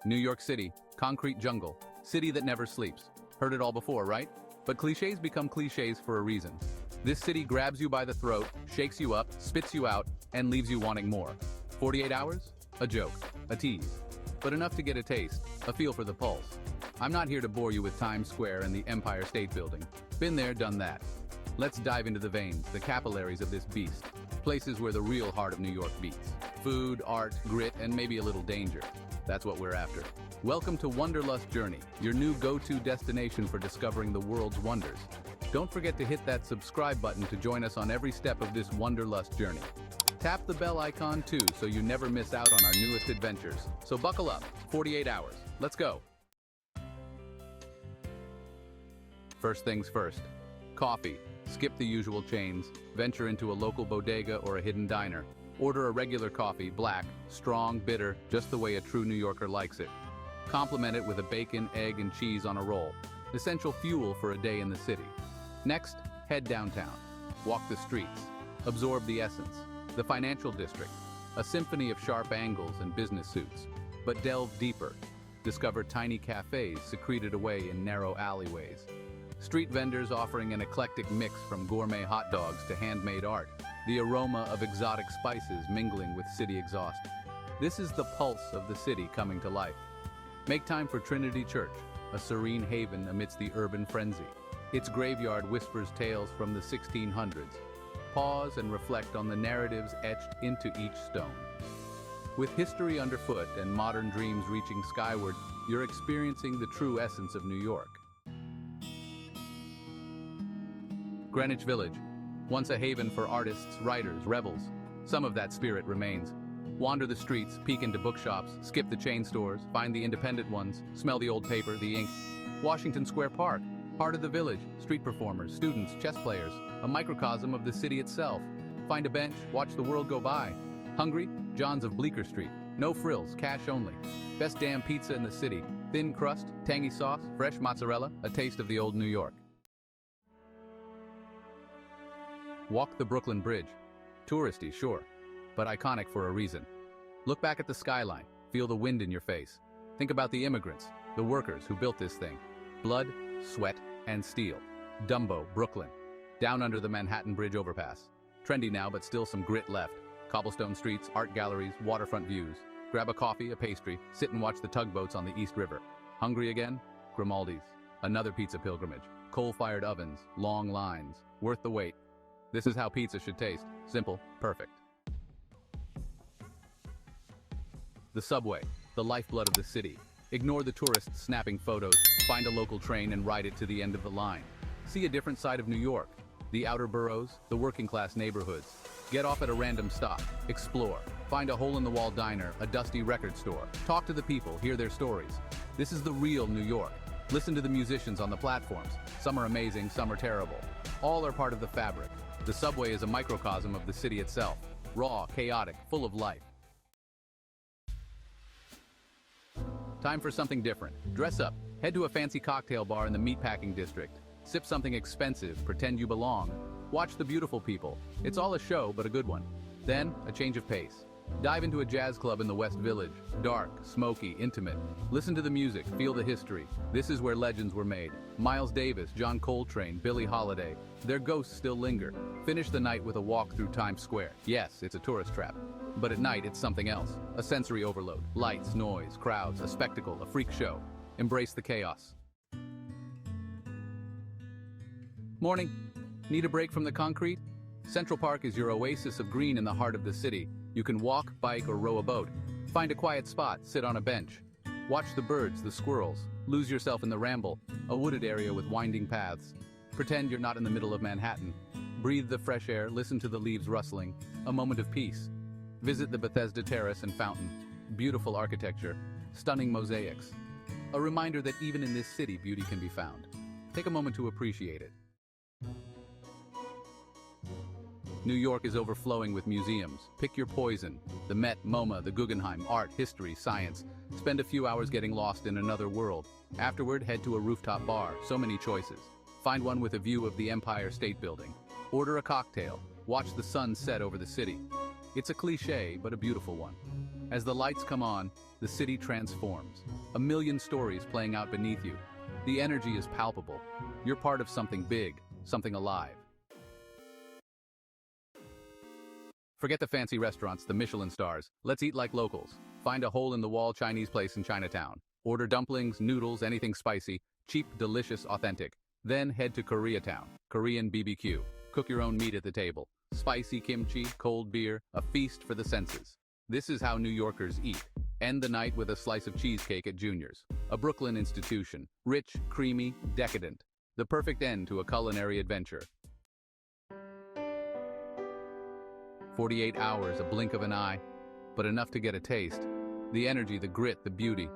New York City, concrete jungle, city that never sleeps. Heard it all before, right? But cliches become cliches for a reason. This city grabs you by the throat, shakes you up, spits you out, and leaves you wanting more. 48 hours? A joke, a tease. But enough to get a taste, a feel for the pulse. I'm not here to bore you with Times Square and the Empire State Building. Been there, done that. Let's dive into the veins, the capillaries of this beast. Places where the real heart of New York beats. Food, art, grit, and maybe a little danger. That's what we're after. Welcome to Wanderlust Journey, your new go-to destination for discovering the world's wonders. Don't forget to hit that subscribe button to join us on every step of this Wanderlust journey. Tap the bell icon too so you never miss out on our newest adventures. So buckle up, 48 hours. Let's go. First things first. Coffee. Skip the usual chains, venture into a local bodega or a hidden diner. Order a regular coffee, black, strong, bitter, just the way a true New Yorker likes it. Complement it with a bacon, egg, and cheese on a roll. Essential fuel for a day in the city. Next, head downtown. Walk the streets. Absorb the essence. The financial district. A symphony of sharp angles and business suits. But delve deeper. Discover tiny cafes secreted away in narrow alleyways. Street vendors offering an eclectic mix from gourmet hot dogs to handmade art. The aroma of exotic spices mingling with city exhaust. This is the pulse of the city coming to life. Make time for Trinity Church, a serene haven amidst the urban frenzy. Its graveyard whispers tales from the 1600s. Pause and reflect on the narratives etched into each stone. With history underfoot and modern dreams reaching skyward, you're experiencing the true essence of New York. Greenwich Village, once a haven for artists, writers, rebels. Some of that spirit remains. Wander the streets, peek into bookshops, skip the chain stores, find the independent ones, smell the old paper, the ink. Washington Square Park, heart of the village, street performers, students, chess players, a microcosm of the city itself. Find a bench, watch the world go by. Hungry? John's of Bleecker Street. No frills, cash only. Best damn pizza in the city. Thin crust, tangy sauce, fresh mozzarella, a taste of the old New York. Walk the Brooklyn Bridge. Touristy, sure, but iconic for a reason. Look back at the skyline, feel the wind in your face. Think about the immigrants, the workers who built this thing. Blood, sweat, and steel. Dumbo, Brooklyn. Down under the Manhattan Bridge overpass. Trendy now, but still some grit left. Cobblestone streets, art galleries, waterfront views. Grab a coffee, a pastry, sit and watch the tugboats on the East River. Hungry again? Grimaldi's. Another pizza pilgrimage. Coal-fired ovens, long lines. Worth the wait. This is how pizza should taste. Simple, perfect. The subway, the lifeblood of the city. Ignore the tourists snapping photos, find a local train and ride it to the end of the line. See a different side of New York. The outer boroughs, the working-class neighborhoods. Get off at a random stop, explore. Find a hole-in-the-wall diner, a dusty record store. Talk to the people, hear their stories. This is the real New York. Listen to the musicians on the platforms. Some are amazing, some are terrible. All are part of the fabric. The subway is a microcosm of the city itself. Raw, chaotic, full of life. Time for something different. Dress up. Head to a fancy cocktail bar in the meatpacking district. Sip something expensive, pretend you belong. Watch the beautiful people. It's all a show, but a good one. Then, a change of pace. Dive into a jazz club in the West Village. Dark, smoky, intimate. Listen to the music, feel the history. This is where legends were made. Miles Davis, John Coltrane, Billie Holiday. Their ghosts still linger. Finish the night with a walk through Times Square. Yes, it's a tourist trap. But at night, it's something else. A sensory overload. Lights, noise, crowds, a spectacle, a freak show. Embrace the chaos. Morning. Need a break from the concrete? Central Park is your oasis of green in the heart of the city. You can walk, bike, or row a boat. Find a quiet spot, sit on a bench. Watch the birds, the squirrels. Lose yourself in the ramble, a wooded area with winding paths. Pretend you're not in the middle of Manhattan. Breathe the fresh air, listen to the leaves rustling. A moment of peace. Visit the Bethesda Terrace and Fountain. Beautiful architecture, stunning mosaics. A reminder that even in this city, beauty can be found. Take a moment to appreciate it. New York is overflowing with museums. Pick your poison. The Met, MoMA, the Guggenheim, art, history, science. Spend a few hours getting lost in another world. Afterward, head to a rooftop bar. So many choices. Find one with a view of the Empire State Building. Order a cocktail. Watch the sun set over the city. It's a cliché, but a beautiful one. As the lights come on, the city transforms. A million stories playing out beneath you. The energy is palpable. You're part of something big, something alive. Forget the fancy restaurants, the Michelin stars. Let's eat like locals. Find a hole-in-the-wall Chinese place in Chinatown. Order dumplings, noodles, anything spicy, cheap, delicious, authentic. Then head to Koreatown, Korean BBQ. Cook your own meat at the table. Spicy kimchi, cold beer, a feast for the senses. This is how New Yorkers eat. End the night with a slice of cheesecake at Junior's, a Brooklyn institution. Rich, creamy, decadent. The perfect end to a culinary adventure. 48 hours, a blink of an eye, but enough to get a taste. The energy, the grit, the beauty.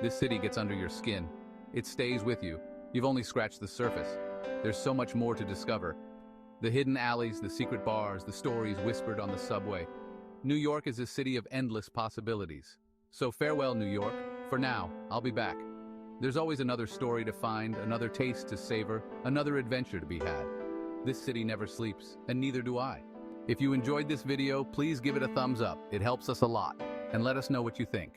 This city gets under your skin. It stays with you. You've only scratched the surface. There's so much more to discover. The hidden alleys, the secret bars, the stories whispered on the subway. New York is a city of endless possibilities. So farewell, New York. For now, I'll be back. There's always another story to find, another taste to savor, another adventure to be had. This city never sleeps, and neither do I. If you enjoyed this video, please give it a thumbs up. It helps us a lot. And let us know what you think.